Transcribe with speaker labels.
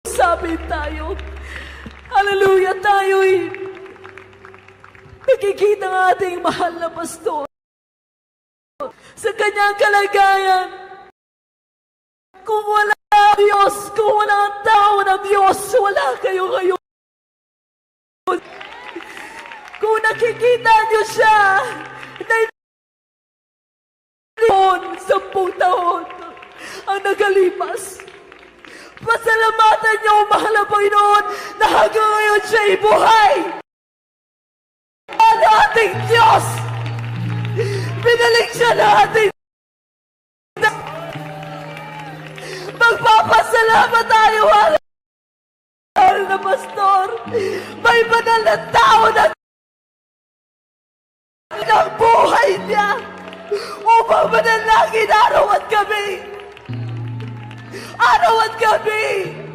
Speaker 1: Sabi tayo, hallelujah, tayo'y nakikita ng ating mahal na pastor sa kanyang kalagayan. Kung wala ang Diyos, kung wala ang tao ng Diyos, wala kayo ngayon. Kung nakikita niyo siya, na 10 taon ang nagalipas. Pasalamatan niyo, mahal na Panginoon, na hanggang ngayon siya'y buhay. Ang ating Diyos, binalik siya natin. Magpapasalamat tayo, mahal na pastor. May banal na tao na ng buhay niya upang manalangin araw at gabi. Araw at gabi.